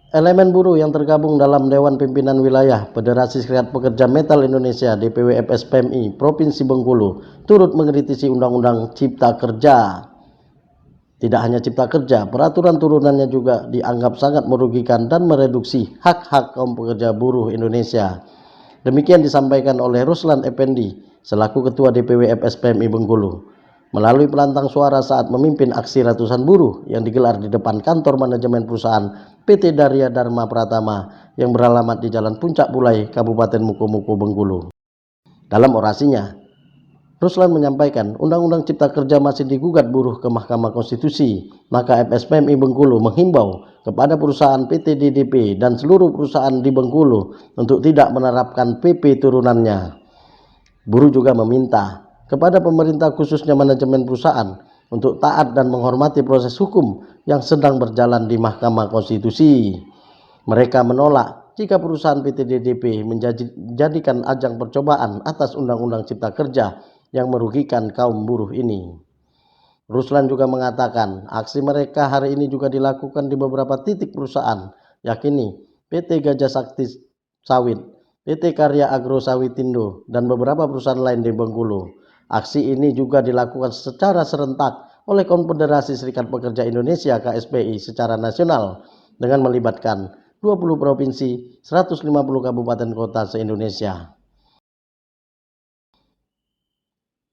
Elemen buruh yang tergabung dalam Dewan Pimpinan Wilayah Federasi Serikat Pekerja Metal Indonesia DPWFS PMI Provinsi Bengkulu turut mengkritisi Undang-Undang Cipta Kerja. Tidak hanya Cipta Kerja, peraturan turunannya juga dianggap sangat merugikan dan mereduksi hak-hak kaum pekerja buruh Indonesia. Demikian disampaikan oleh Ruslan Effendi selaku Ketua DPWFS PMI Bengkulu melalui pelantang suara saat memimpin aksi ratusan buruh yang digelar di depan kantor manajemen perusahaan PT Darya Dharma Pratama yang beralamat di Jalan Puncak Bulai, Kabupaten Mukomuko, Bengkulu. Dalam orasinya, Ruslan menyampaikan Undang-Undang Cipta Kerja masih digugat buruh ke Mahkamah Konstitusi, maka FSPMI Bengkulu menghimbau kepada perusahaan PT DDP dan seluruh perusahaan di Bengkulu untuk tidak menerapkan PP turunannya. Buruh juga meminta kepada pemerintah khususnya manajemen perusahaan untuk taat dan menghormati proses hukum yang sedang berjalan di Mahkamah Konstitusi. Mereka menolak jika perusahaan PT DDP menjadikan ajang percobaan atas Undang-Undang Cipta Kerja yang merugikan kaum buruh ini. Ruslan juga mengatakan aksi mereka hari ini juga dilakukan di beberapa titik perusahaan, yakni PT Gajah Sakti Sawit, PT Karya Agro Sawitindo, dan beberapa perusahaan lain di Bengkulu. Aksi ini juga dilakukan secara serentak oleh Konfederasi Serikat Pekerja Indonesia KSPI secara nasional dengan melibatkan 20 provinsi, 150 kabupaten kota se-Indonesia.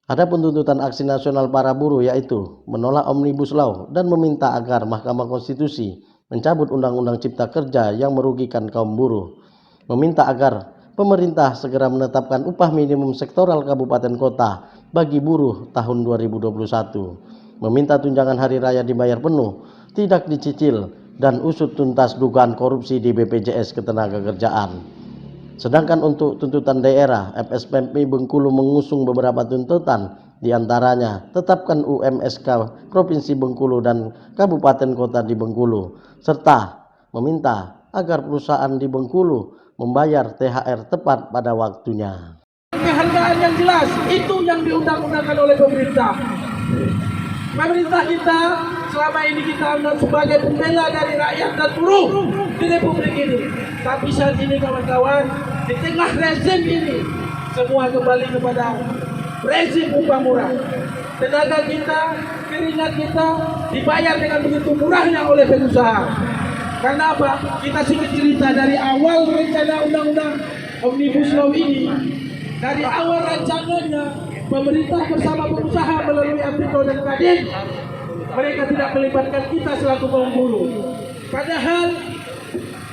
Adapun tuntutan aksi nasional para buruh yaitu menolak Omnibus Law dan meminta agar Mahkamah Konstitusi mencabut Undang-Undang Cipta Kerja yang merugikan kaum buruh, meminta agar pemerintah segera menetapkan upah minimum sektoral kabupaten kota bagi buruh tahun 2021, meminta tunjangan hari raya dibayar penuh, tidak dicicil, dan usut tuntas dugaan korupsi di BPJS Ketenagakerjaan. Sedangkan untuk tuntutan daerah, FSPMI Bengkulu mengusung beberapa tuntutan, diantaranya tetapkan UMSK Provinsi Bengkulu dan Kabupaten Kota di Bengkulu, serta meminta agar perusahaan di Bengkulu membayar THR tepat pada waktunya. Kehargaan yang jelas itu yang diundang-undangkan oleh pemerintah. Pemerintah kita selama ini kita anggap sebagai pembela dari rakyat dan buruh di Republik ini. Tapi saat ini kawan-kawan, di tengah rezim ini semua kembali kepada rezim upah murah. Tenaga kita, keringat kita dibayar dengan begitu murahnya oleh pengusaha. Karena apa? Kita sedikit cerita dari awal rencana undang-undang Omnibus Law ini. Dari awal rancangannya, pemerintah bersama pengusaha melalui Apindo dan Kadin, mereka tidak melibatkan kita selaku kaum buruh. Padahal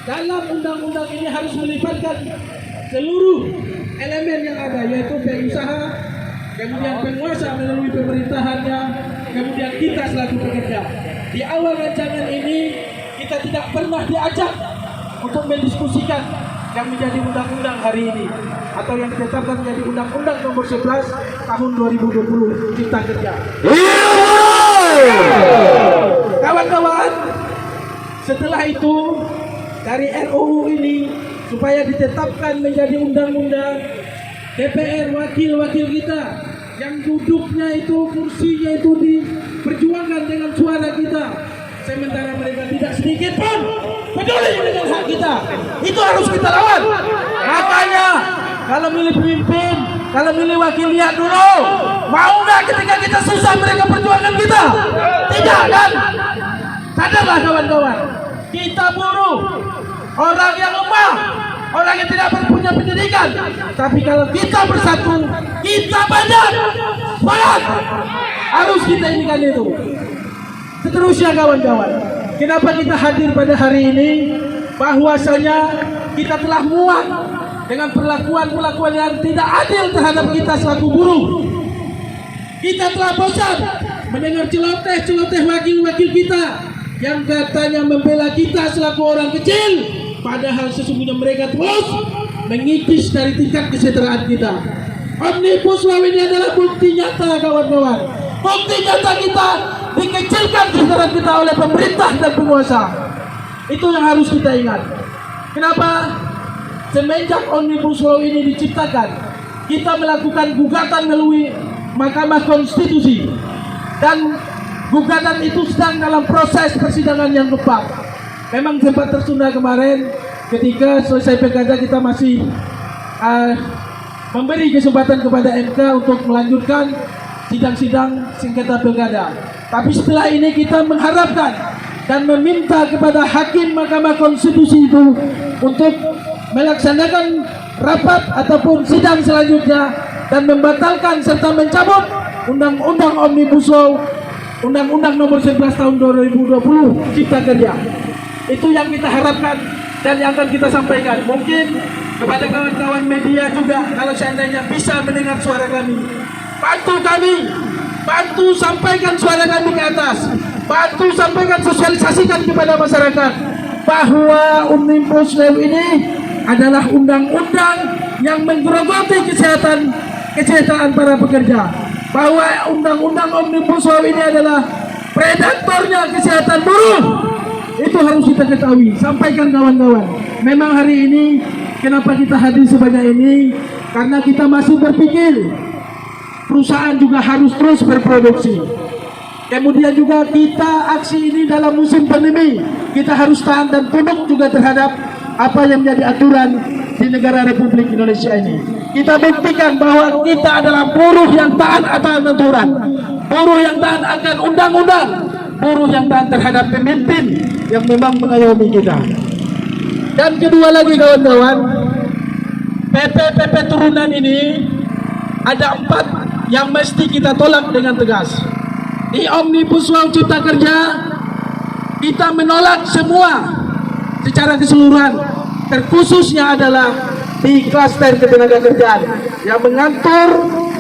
dalam undang-undang ini harus melibatkan seluruh elemen yang ada, yaitu pengusaha, kemudian penguasa melalui pemerintahannya, kemudian kita selaku pekerja. Di awal rancangan ini kita tidak pernah diajak untuk mendiskusikan yang menjadi undang-undang hari ini atau yang ditetapkan menjadi undang-undang nomor 11 tahun 2020 Cipta Kerja. Kawan-kawan, setelah itu dari RUU ini supaya ditetapkan menjadi undang-undang, DPR wakil-wakil kita yang duduknya itu kursinya itu diperjuangkan dengan suara kita, sementara mereka tidak sedikit pun peduli dengan hak kita. Itu harus kita lawan. Makanya kalau milih pemimpin, kalau milih wakil, lihat dulu mau nggak ketika kita susah mereka perjuangan kita. Tidak kan? Sadarlah kawan-kawan, kita buruh, orang yang lemah, orang yang tidak punya pendidikan. Tapi kalau kita bersatu, kita banyak. Semangat! Harus kita inikan itu. Seterusnya kawan-kawan, kenapa kita hadir pada hari ini? Bahwasanya kita telah muak dengan perlakuan yang tidak adil terhadap kita selaku buruh. Kita telah bosan mendengar celoteh wakil-wakil kita yang katanya membela kita selaku orang kecil, padahal sesungguhnya mereka terus mengikis dari tingkat kesejahteraan kita. Omnibus Law ini adalah bukti nyata kawan-kawan. Bukti nyata kita dikecilkan kesejahteraan kita oleh pemerintah dan penguasa. Itu yang harus kita ingat. Kenapa? Semenjak Omnibus Law ini diciptakan, kita melakukan gugatan melalui Mahkamah Konstitusi, dan gugatan itu sedang dalam proses persidangan yang tepat. memang sempat tertunda kemarin ketika selesai pilkada kita masih memberi kesempatan kepada MK untuk melanjutkan sidang-sidang sengketa pilkada. Tapi setelah ini kita mengharapkan dan meminta kepada Hakim Mahkamah Konstitusi itu untuk melaksanakan rapat ataupun sidang selanjutnya dan membatalkan serta mencabut Undang-Undang Omnibus Law, Undang-Undang Nomor 11 Tahun 2020 Cipta Kerja. Itu yang kita harapkan dan yang akan kita sampaikan. Mungkin kepada kawan-kawan media juga, kalau seandainya bisa mendengar suara kami, bantu kami, bantu sampaikan suara kami ke atas, bantu sampaikan, sosialisasikan kepada masyarakat bahwa Omnibus Law ini adalah undang-undang yang menggerogoti kesejahteraan para pekerja, bahwa undang-undang Omnibus Law ini adalah predatornya kesehatan buruh. Itu harus kita ketahui. Sampaikan kawan-kawan. Memang hari ini kenapa kita hadir sebanyak ini? Karena kita masih berpikir perusahaan juga harus terus berproduksi. Kemudian juga kita aksi ini dalam musim pandemi, kita harus tahan dan tunduk juga terhadap apa yang menjadi aturan di negara Republik Indonesia ini. Kita buktikan bahwa kita adalah buruh yang taat akan aturan, buruh yang taat akan undang-undang, buruh yang taat terhadap pemimpin yang memang mengayomi kita. Dan kedua lagi kawan-kawan, PP turunan ini ada 4 yang mesti kita tolak dengan tegas. Di Omnibus Law Cipta Kerja kita menolak semua secara keseluruhan, terkhususnya adalah di klaster ketenagakerjaan yang mengatur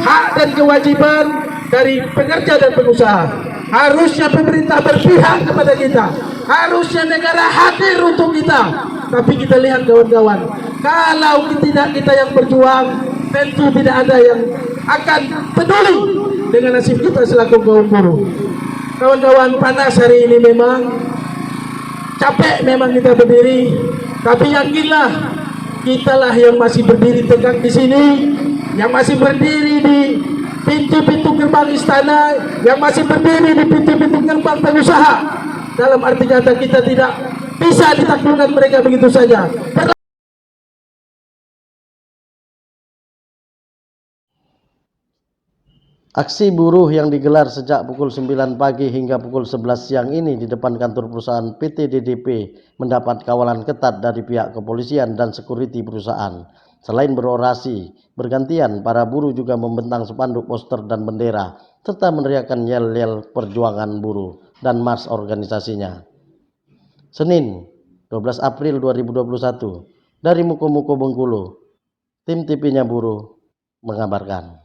hak dan kewajiban dari pekerja dan pengusaha. Harusnya pemerintah berpihak kepada kita, harusnya negara hadir untuk kita. Tapi kita lihat kawan-kawan, kalau tidak kita yang berjuang, tentu tidak ada yang akan peduli dengan nasib kita selaku kaum buruh. Kawan-kawan, panas hari ini memang, capek memang kita berdiri, tapi yakinlah kitalah yang masih berdiri tegak di sini, yang masih berdiri di pintu-pintu gerbang istana, yang masih berdiri di pintu-pintu gerbang pengusaha. Dalam arti kata kita tidak bisa ditaklukkan mereka begitu saja. Aksi buruh yang digelar sejak pukul 9 pagi hingga pukul 11 siang ini di depan kantor perusahaan PT DDP mendapat kawalan ketat dari pihak kepolisian dan sekuriti perusahaan. Selain berorasi, bergantian para buruh juga membentang spanduk, poster dan bendera serta meneriakkan yel-yel perjuangan buruh dan mars organisasinya. Senin, 12 April 2021, dari Muko-Muko Bengkulu, tim TV-nya buruh mengabarkan.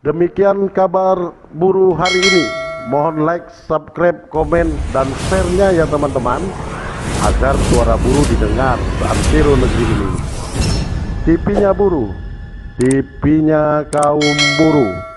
Demikian kabar buruh hari ini. Mohon like, subscribe, komen, dan share-nya ya teman-teman, agar suara buruh didengar seantero negeri ini. TV-nya buruh, TV-nya kaum buruh.